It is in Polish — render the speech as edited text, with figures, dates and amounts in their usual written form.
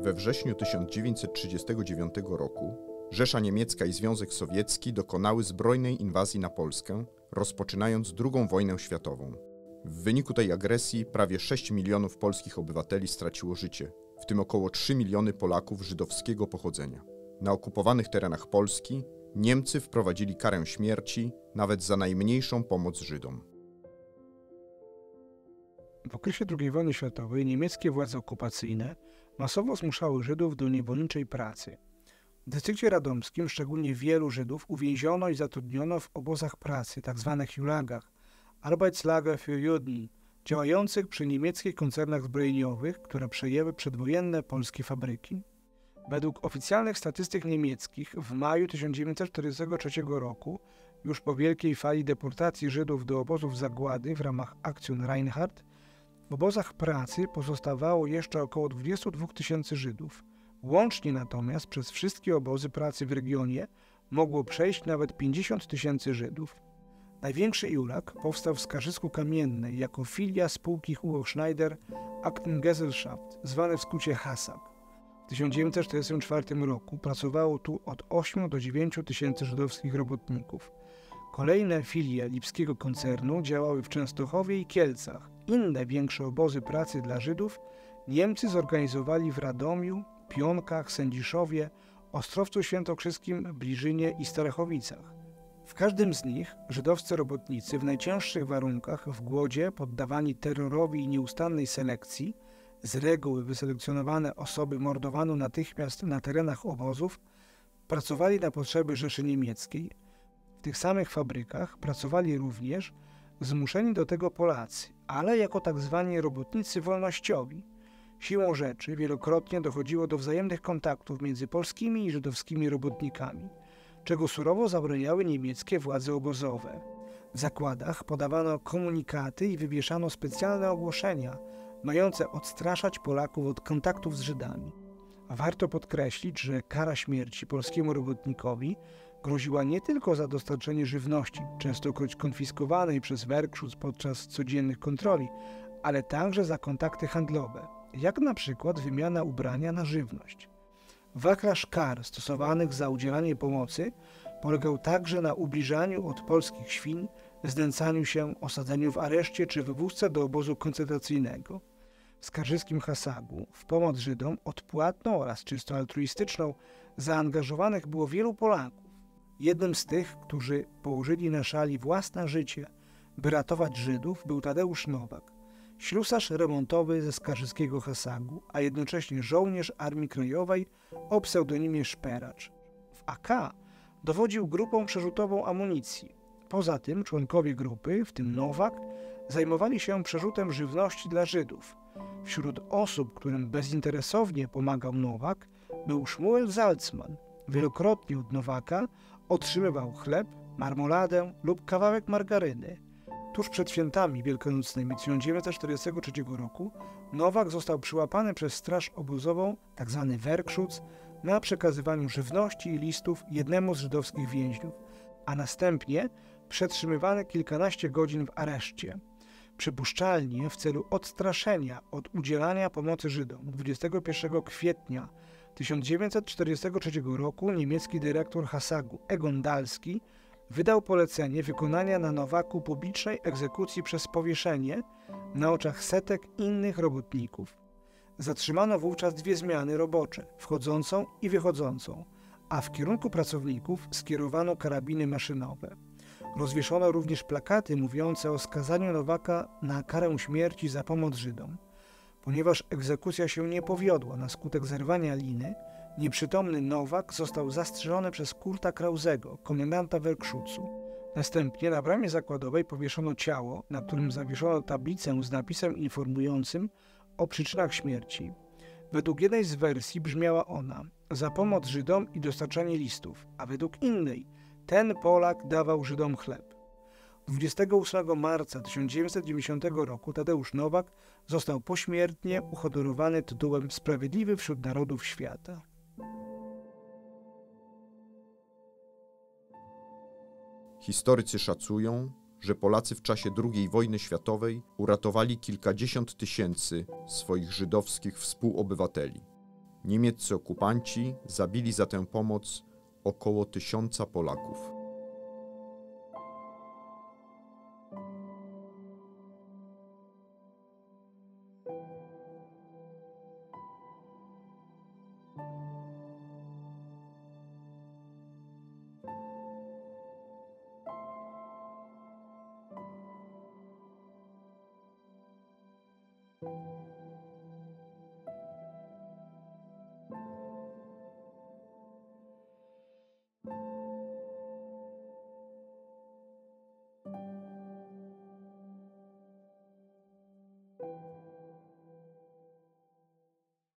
We wrześniu 1939 roku Rzesza Niemiecka i Związek Sowiecki dokonały zbrojnej inwazji na Polskę, rozpoczynając II wojnę światową. W wyniku tej agresji prawie 6 milionów polskich obywateli straciło życie, w tym około 3 miliony Polaków żydowskiego pochodzenia. Na okupowanych terenach Polski Niemcy wprowadzili karę śmierci nawet za najmniejszą pomoc Żydom. W okresie II wojny światowej niemieckie władze okupacyjne masowo zmuszały Żydów do niewolniczej pracy. W dystrykcie radomskim szczególnie wielu Żydów uwięziono i zatrudniono w obozach pracy, tzw. Julagach, Arbeitslager für Juden, działających przy niemieckich koncernach zbrojeniowych, które przejęły przedwojenne polskie fabryki. Według oficjalnych statystyk niemieckich w maju 1943 roku, już po wielkiej fali deportacji Żydów do obozów zagłady w ramach Aktion Reinhardt, w obozach pracy pozostawało jeszcze około 22 tysięcy Żydów. Łącznie natomiast przez wszystkie obozy pracy w regionie mogło przejść nawet 50 tysięcy Żydów. Największy Julag powstał w Skarżysku Kamiennej jako filia spółki Hugo Schneider Aktengesellschaft, zwane w skrócie HASAG. W 1944 roku pracowało tu od 8 do 9 tysięcy żydowskich robotników. Kolejne filie lipskiego koncernu działały w Częstochowie i Kielcach. Inne większe obozy pracy dla Żydów Niemcy zorganizowali w Radomiu, Pionkach, Sędziszowie, Ostrowcu Świętokrzyskim, Bliżynie i Starachowicach. W każdym z nich żydowscy robotnicy w najcięższych warunkach, w głodzie, poddawani terrorowi i nieustannej selekcji, z reguły wyselekcjonowane osoby mordowano natychmiast na terenach obozów, pracowali na potrzeby Rzeszy Niemieckiej. W tych samych fabrykach pracowali również zmuszeni do tego Polacy, ale jako tak zwani robotnicy wolnościowi. Siłą rzeczy wielokrotnie dochodziło do wzajemnych kontaktów między polskimi i żydowskimi robotnikami, czego surowo zabraniały niemieckie władze obozowe. W zakładach podawano komunikaty i wywieszano specjalne ogłoszenia, mające odstraszać Polaków od kontaktów z Żydami. Warto podkreślić, że kara śmierci polskiemu robotnikowi groziła nie tylko za dostarczenie żywności, częstokroć konfiskowanej przez Werkschutz podczas codziennych kontroli, ale także za kontakty handlowe, jak na przykład wymiana ubrania na żywność. Wachlarz kar stosowanych za udzielanie pomocy polegał także na ubliżaniu od polskich świń, znęcaniu się, osadzeniu w areszcie czy wywózce do obozu koncentracyjnego. W skarżyskim Hasagu w pomoc Żydom odpłatną oraz czysto altruistyczną zaangażowanych było wielu Polaków. Jednym z tych, którzy położyli na szali własne życie, by ratować Żydów, był Tadeusz Nowak, ślusarz remontowy ze skarżyskiego Hasagu, a jednocześnie żołnierz Armii Krajowej o pseudonimie Szperacz. W AK dowodził grupą przerzutową amunicji. Poza tym członkowie grupy, w tym Nowak, zajmowali się przerzutem żywności dla Żydów. Wśród osób, którym bezinteresownie pomagał Nowak, był Szmuel Zalcman. Wielokrotnie od Nowaka otrzymywał chleb, marmoladę lub kawałek margaryny. Tuż przed świętami wielkanocnymi 1943 roku Nowak został przyłapany przez straż obozową, tzw. Werkschutz, na przekazywaniu żywności i listów jednemu z żydowskich więźniów, a następnie przetrzymywany kilkanaście godzin w areszcie. Przypuszczalnie w celu odstraszenia od udzielania pomocy Żydom 21 kwietnia 1943 roku niemiecki dyrektor Hasagu Egon Dalski wydał polecenie wykonania na Nowaku publicznej egzekucji przez powieszenie na oczach setek innych robotników. Zatrzymano wówczas dwie zmiany robocze, wchodzącą i wychodzącą, a w kierunku pracowników skierowano karabiny maszynowe. Rozwieszono również plakaty mówiące o skazaniu Nowaka na karę śmierci za pomoc Żydom. Ponieważ egzekucja się nie powiodła na skutek zerwania liny, nieprzytomny Nowak został zastrzelony przez Kurta Krausego, komendanta Werkschutzu. Następnie na bramie zakładowej powieszono ciało, na którym zawieszono tablicę z napisem informującym o przyczynach śmierci. Według jednej z wersji brzmiała ona: za pomoc Żydom i dostarczanie listów, a według innej: ten Polak dawał Żydom chleb. 28 marca 1990 roku Tadeusz Nowak został pośmiertnie uhonorowany tytułem Sprawiedliwy wśród Narodów Świata. Historycy szacują, że Polacy w czasie II wojny światowej uratowali kilkadziesiąt tysięcy swoich żydowskich współobywateli. Niemieccy okupanci zabili za tę pomoc około 1000 Polaków.